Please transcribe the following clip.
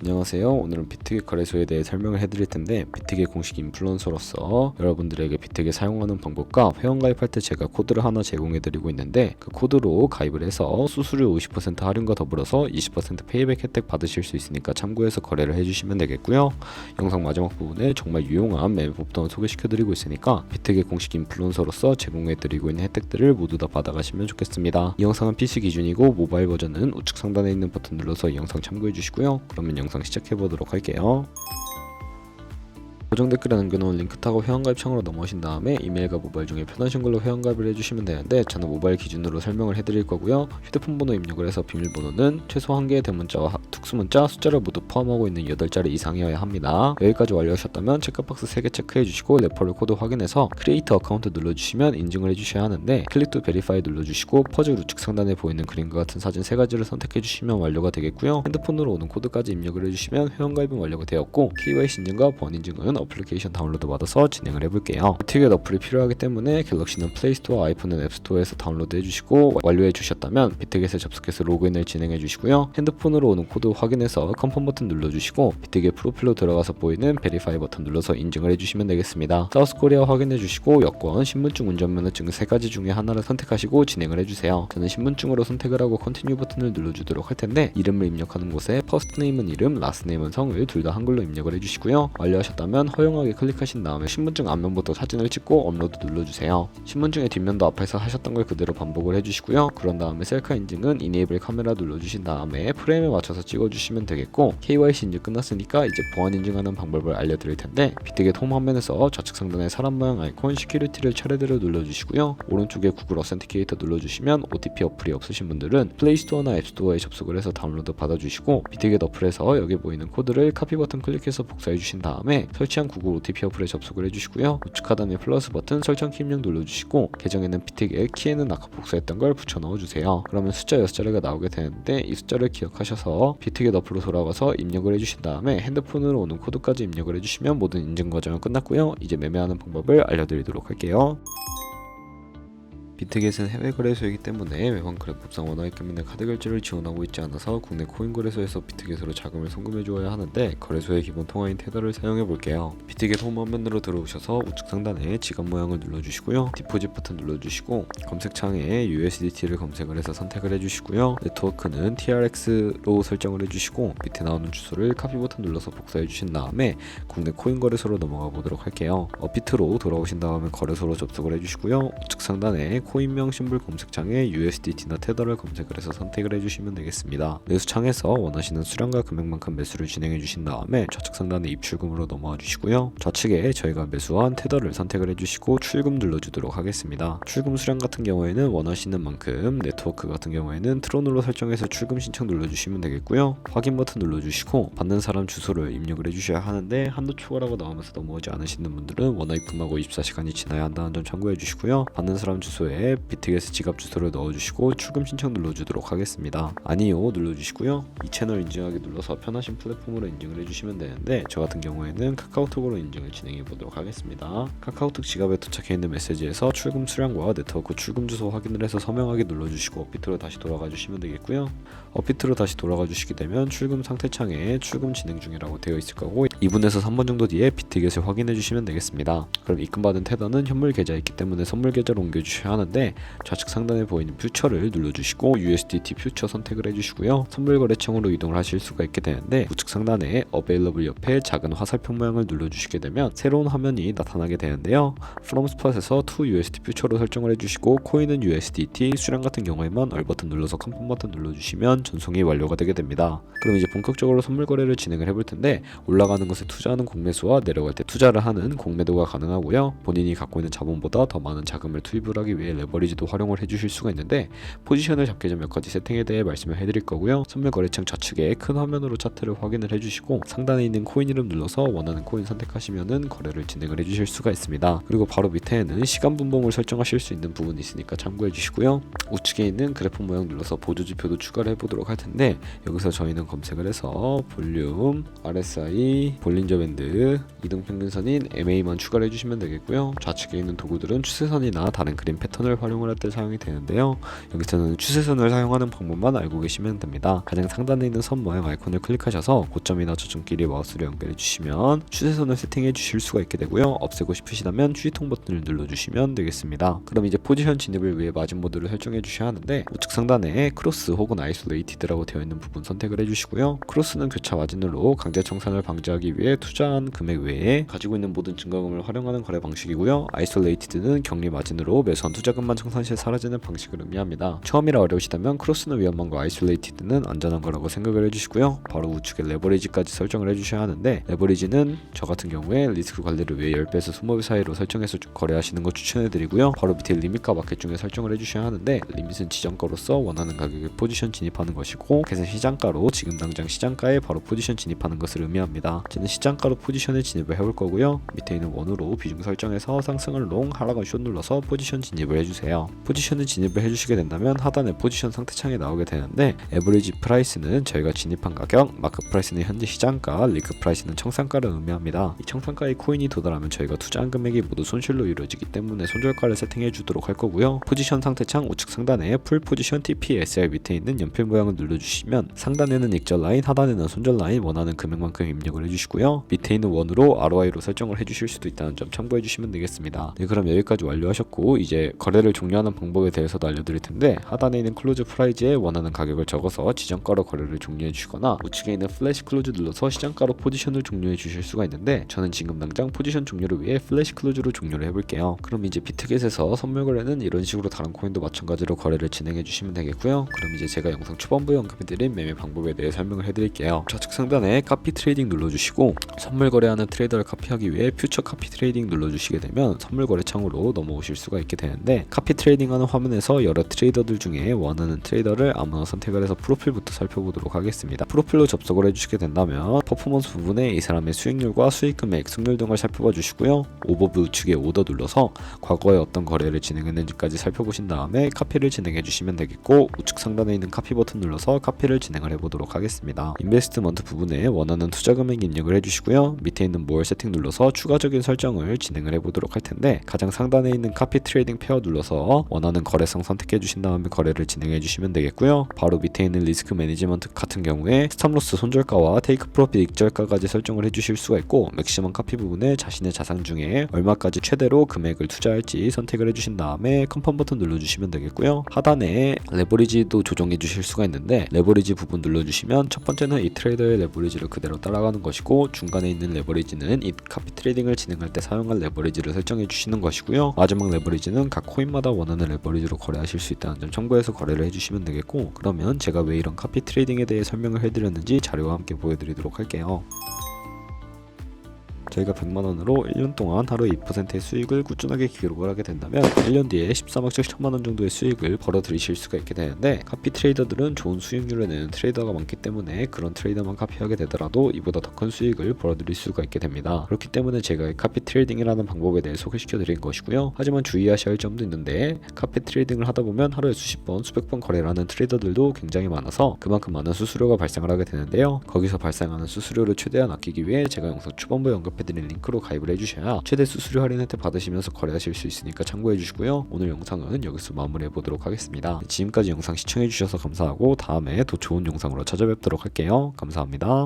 안녕하세요. 오늘은 비트겟 거래소에 대해 설명을 해드릴 텐데, 비트겟 공식 인플루언서로서 여러분들에게 비트겟 사용하는 방법과 회원가입할 때 제가 코드를 하나 제공해드리고 있는데, 그 코드로 가입을 해서 수수료 50% 할인과 더불어서 20% 페이백 혜택 받으실 수 있으니까 참고해서 거래를 해주시면 되겠고요. 영상 마지막 부분에 정말 유용한 매매법도 소개시켜드리고 있으니까 비트겟 공식 인플루언서로서 제공해드리고 있는 혜택들을 모두 다 받아가시면 좋겠습니다. 이 영상은 PC 기준이고 모바일 버전은 우측 상단에 있는 버튼 눌러서 이 영상 참고해주시고요. 그러면 영상 시작해보도록 할게요. 고정 댓글에 남겨놓은 링크 타고 회원가입 창으로 넘어오신 다음에 이메일과 모바일 중에 편하신 걸로 회원가입을 해주시면 되는데, 저는 모바일 기준으로 설명을 해드릴 거고요. 휴대폰 번호 입력을 해서 비밀번호는 최소 1개의 대문자와 특수문자, 숫자를 모두 포함하고 있는 8자리 이상이어야 합니다. 여기까지 완료하셨다면 체크박스 3개 체크해주시고 레퍼럴 코드 확인해서 크리에이트 어카운트 눌러주시면 인증을 해주셔야 하는데, 클릭 투 베리파이 눌러주시고 퍼즐 우측 상단에 보이는 그림과 같은 사진 3가지를 선택해주시면 완료가 되겠고요. 핸드폰으로 오는 코드까지 입력을 해주시면 회원가입은 완료가 되었고, KYC 인증과 번 인증은 어플리케이션 다운로드 받아서 진행을 해볼게요. 비트겟 어플이 필요하기 때문에 갤럭시는 플레이스토어, 아이폰은 앱스토어에서 다운로드 해주시고, 완료해 주셨다면 비트겟에 접속해서 로그인을 진행해 주시고요. 핸드폰으로 오는 코드 확인해서 컨펌 버튼 눌러주시고, 비트겟 프로필로 들어가서 보이는 베리파이 버튼 눌러서 인증을 해주시면 되겠습니다. 사우스코리아 확인해 주시고, 여권, 신분증, 운전면허증 3가지 중에 하나를 선택하시고 진행을 해주세요. 저는 신분증으로 선택을 하고 컨티뉴 버튼을 눌러주도록 할 텐데, 이름을 입력하는 곳에 퍼스트 네임은 이름, 라스트 네임은 성을 둘 다 한글로 입력을 해주시고요. 완료하셨다면 허용하게 클릭하신 다음에 신분증 앞면부터 사진을 찍고 업로드 눌러주세요. 신분증의 뒷면도 앞에서 하셨던 걸 그대로 반복을 해주시고요. 그런 다음에 셀카 인증은 이네이블 카메라 눌러주신 다음에 프레임에 맞춰서 찍어주시면 되겠고, KYC 인증 끝났으니까 이제 보안 인증하는 방법을 알려드릴 텐데, 비트겟 홈 화면에서 좌측 상단에 사람 모양 아이콘 시큐리티를 차례대로 눌러주시고요. 오른쪽에 구글 어센티케이터 눌러주시면 OTP 어플이 없으신 분들은 플레이스토어나 앱스토어에 접속을 해서 다운로드 받아주시고, 비트겟 어플에서 여기 보이는 코드를 카피 버튼 클릭해서 복사해 주신 다음에 설치한 구글 OTP 어플에 접속을 해주시고요. 우측 하단에 플러스 버튼 설정 키 입력 눌러주시고, 계정에는 비트겟, 키에는 아까 복사했던 걸 붙여 넣어주세요. 그러면 숫자 6자리가 나오게 되는데, 이 숫자를 기억하셔서 비트겟 어플로 돌아가서 입력을 해주신 다음에 핸드폰으로 오는 코드까지 입력을 해주시면 모든 인증 과정은 끝났고요. 이제 매매하는 방법을 알려드리도록 할게요. 비트겟은 해외 거래소이기 때문에 외환 거래법상 원화입금 및 카드 결제를 지원하고 있지 않아서 국내 코인 거래소에서 비트겟으로 자금을 송금해 주어야 하는데, 거래소의 기본 통화인 테더를 사용해 볼게요. 비트겟 홈 화면으로 들어오셔서 우측 상단에 지갑 모양을 눌러주시고요. 디포짓 버튼 눌러주시고, 검색창에 USDT를 검색을 해서 선택을 해주시고요. 네트워크는 TRX로 설정을 해주시고, 밑에 나오는 주소를 카피 버튼 눌러서 복사해 주신 다음에 국내 코인 거래소로 넘어가 보도록 할게요. 업비트로 돌아오신 다음에 거래소로 접속을 해주시고요. 우측 상단에 코인명 심볼 검색창에 USDT나 테더를 검색을 해서 선택을 해주시면 되겠습니다. 매수창에서 원하시는 수량과 금액만큼 매수를 진행해 주신 다음에 좌측 상단에 입출금으로 넘어와 주시고요. 좌측에 저희가 매수한 테더를 선택을 해주시고 출금 눌러주도록 하겠습니다. 출금 수량 같은 경우에는 원하시는 만큼, 네트워크 같은 경우에는 트론으로 설정해서 출금 신청 눌러주시면 되겠고요. 확인 버튼 눌러주시고 받는 사람 주소를 입력을 해주셔야 하는데, 한도 초과라고 나오면서 넘어오지 않으시는 분들은 원화입금하고 24시간이 지나야 한다는 점 참고해 주시고요. 받는 사람 주소에 비트겟 지갑 주소를 넣어주시고 출금 신청 눌러주도록 하겠습니다. 아니요 눌러주시고요. 이 채널 인증하기 눌러서 편하신 플랫폼으로 인증을 해주시면 되는데, 저 같은 경우에는 카카오톡으로 인증을 진행해 보도록 하겠습니다. 카카오톡 지갑에 도착해 있는 메시지에서 출금 수량과 네트워크 출금 주소 확인을 해서 서명하기 눌러주시고 업비트로 다시 돌아가 주시면 되겠고요. 업비트로 다시 돌아가 주시게 되면 출금 상태 창에 출금 진행 중이라고 되어 있을 거고, 2분에서 3분 정도 뒤에 비트겟을 확인해 주시면 되겠습니다. 그럼 입금받은 테더는 현물 계좌에 있기 때문에 선물 계좌로 옮겨 주셔야 하는데, 좌측 상단에 보이는 퓨처를 눌러주시고 USDT 퓨처 선택을 해주시고요. 선물거래청으로 이동을 하실 수가 있게 되는데, 우측 상단에 Available 옆에 작은 화살표 모양을 눌러주시게 되면 새로운 화면이 나타나게 되는데요. From Spot에서 to USD 퓨처로 설정을 해주시고, 코인은 USDT, 수량 같은 경우에만 얼 버튼 눌러서 컨펌 버튼 눌러주시면 전송이 완료가 되게 됩니다. 그럼 이제 본격적으로 선물 거래를 진행을 해볼 텐데, 올라가는 것에 투자하는 공매수와 내려갈 때 투자를 하는 공매도가 가능하고요. 본인이 갖고 있는 자본보다 더 많은 자금을 투입을 하기 위해 레버리지도 활용을 해주실 수가 있는데, 포지션을 잡기 전 몇 가지 세팅에 대해 말씀을 해드릴 거고요. 선물 거래창 좌측에 큰 화면으로 차트를 확인을 해주시고, 상단에 있는 코인 이름 눌러서 원하는 코인 선택하시면은 거래를 진행을 해주실 수가 있습니다. 그리고 바로 밑에는 시간 분봉을 설정하실 수 있는 부분이 있으니까 참고해 주시고요. 우측에 있는 그래프 모양 눌러서 보조지표도 추가를 해보도록 할 텐데, 여기서 저희는 검색을 해서 볼륨, RSI, 볼린저 밴드, 이동평균선인 MA만 추가를 해주시면 되겠고요. 좌측에 있는 도구들은 추세선이나 다른 그림 패턴을 추세선을 활용을 할 때 사용이 되는데요. 여기서는 추세선을 사용하는 방법만 알고 계시면 됩니다. 가장 상단에 있는 선 모양 아이콘을 클릭하셔서 고점이나 저점끼리 마우스를 연결해 주시면 추세선을 세팅해 주실 수가 있게 되고요. 없애고 싶으시다면 휴지통 버튼을 눌러주시면 되겠습니다. 그럼 이제 포지션 진입을 위해 마진 모드를 설정해 주셔야 하는데 우측 상단에 크로스 혹은 아이솔레이티드라고 되어 있는 부분 선택을 해주시고요. 크로스는 교차 마진으로 강제 청산을 방지하기 위해 투자한 금액 외에 가지고 있는 모든 증거금을 활용하는 거래 방식이고요. 아이솔레이티드는 격리 마진으로 매수한 투자금만 청산 시 사라지는 방식을 의미합니다. 처음이라 어려우시다면 크로스는 위험한 거, 아이솔레이티드는 안전한 거라고 생각을 해주시고요. 바로 우측에 레버리지까지 설정을 해주셔야 하는데 레버리지는 저 같은 경우에 리스크 관리를 위해 10배에서 20배 사이로 설정해서 거래하시는 거 추천해드리고요. 바로 밑에 리밋과 마켓 중에 설정을 해주셔야 하는데 리밋은 지정가로서 원하는 가격에 포지션 진입하는 것이고 마켓은 시장가로 지금 당장 시장가에 바로 포지션 진입하는 것을 의미합니다. 저는 시장가로 포지션에 진입을 해볼 거고요. 밑에 있는 원으로 비중 설정해서 상승을 롱, 하락은 숏 눌러서 포지션 진입을 해주세요. 포지션에 진입을 해주시게 된다면 하단에 포지션 상태창이 나오게 되는데 에버리지 프라이스는 저희가 진입한 가격, 마크 프라이스는 현재 시장가, 리크 프라이스는 청산가를 의미합니다. 이 청산가의 코인이 도달하면 저희가 투자한 금액이 모두 손실로 이루어지기 때문에 손절가를 세팅해 주도록 할 거고요. 포지션 상태창 우측 상단에 풀 포지션 TPSR 밑에 있는 연필 모양을 눌러주시면 상단에는 익절 라인, 하단에는 손절 라인 원하는 금액만큼 입력을 해주시고요. 밑에 있는 원으로 ROI로 설정을 해주실 수도 있다는 점 참고해 주시면 되겠습니다. 네, 그럼 여기까지 완료하셨고 이제 거래를 종료하는 방법에 대해서도 알려드릴 텐데 하단에 있는 클로즈 프라이즈에 원하는 가격을 적어서 지정가로 거래를 종료해 주시거나 우측에 있는 플래시 클로즈 눌러서 시장가로 포지션을 종료해 주실 수가 있는데 저는 지금 당장 포지션 종료를 위해 플래시 클로즈로 종료를 해볼게요. 그럼 이제 비트겟에서 선물 거래는 이런 식으로 다른 코인도 마찬가지로 거래를 진행해 주시면 되겠고요. 그럼 이제 제가 영상 초반부에 언급해드린 매매 방법에 대해 설명을 해드릴게요. 좌측 상단에 카피 트레이딩 눌러주시고 선물 거래하는 트레이더를 카피하기 위해 퓨처 카피 트레이딩 눌러주시게 되면 선물 거래 창으로 넘어오실 수가 있게 되는데 카피 트레이딩하는 화면에서 여러 트레이더들 중에 원하는 트레이더를 아무나 선택을 해서 프로필부터 살펴보도록 하겠습니다. 프로필로 접속을 해주시게 된다면 퍼포먼스 부분에 이 사람의 수익률과 수익 금액, 승률 등을 살펴봐 주시고요. 오버뷰 우측에 오더 눌러서 과거에 어떤 거래를 진행했는지까지 살펴보신 다음에 카피를 진행해 주시면 되겠고 우측 상단에 있는 카피 버튼 눌러서 카피를 진행을 해보도록 하겠습니다. 인베스트먼트 부분에 원하는 투자 금액 입력을 해주시고요. 밑에 있는 more 세팅 눌러서 추가적인 설정을 진행을 해보도록 할 텐데 가장 상단에 있는 카피 트레이딩 페어 눌러서 원하는 거래성 선택해 주신 다음에 거래를 진행해 주시면 되겠고요. 바로 밑에 있는 리스크 매니지먼트 같은 경우에 스탑로스 손절가와 테이크 프로핏 익절가까지 설정을 해주실 수가 있고 맥시멈 카피 부분에 자신의 자산 중에 얼마까지 최대로 금액을 투자할지 선택을 해주신 다음에 컨펌 버튼 눌러주시면 되겠고요. 하단에 레버리지도 조정해 주실 수가 있는데 레버리지 부분 눌러주시면 첫 번째는 이 트레이더의 레버리지를 그대로 따라가는 것이고 중간에 있는 레버리지는 이 카피 트레이딩을 진행할 때 사용할 레버리지를 설정해 주시는 것이고요. 마지막 레버리지는 각 코인마다 원하는 레버리지로 거래하실 수 있다는 점 참고해서 거래를 해주시면 되겠고 그러면 제가 왜 이런 카피 트레이딩에 대해 설명을 해드렸는지 자료와 함께 보여드리도록 할게요. 저희가 100만원으로 1년 동안 하루 2%의 수익을 꾸준하게 기록을 하게 된다면 1년 뒤에 13억씩 1000만원 정도의 수익을 벌어들이실 수가 있게 되는데 카피 트레이더들은 좋은 수익률을 내는 트레이더가 많기 때문에 그런 트레이더만 카피하게 되더라도 이보다 더 큰 수익을 벌어들일 수가 있게 됩니다. 그렇기 때문에 제가 카피 트레이딩이라는 방법에 대해 소개시켜 드린 것이고요. 하지만 주의하셔야 할 점도 있는데 카피 트레이딩을 하다 보면 하루에 수십 번, 수백 번 거래를 하는 트레이더들도 굉장히 많아서 그만큼 많은 수수료가 발생을 하게 되는데요. 거기서 발생하는 수수료를 최대한 아끼기 위해 제가 영상 초반부에 언급해드린 링크로 가입을 해주셔야 최대 수수료 할인 혜택 받으시면서 거래하실 수 있으니까 참고해 주시고요. 오늘 영상은 여기서 마무리해 보도록 하겠습니다. 지금까지 영상 시청해 주셔서 감사하고 다음에 더 좋은 영상으로 찾아뵙도록 할게요. 감사합니다.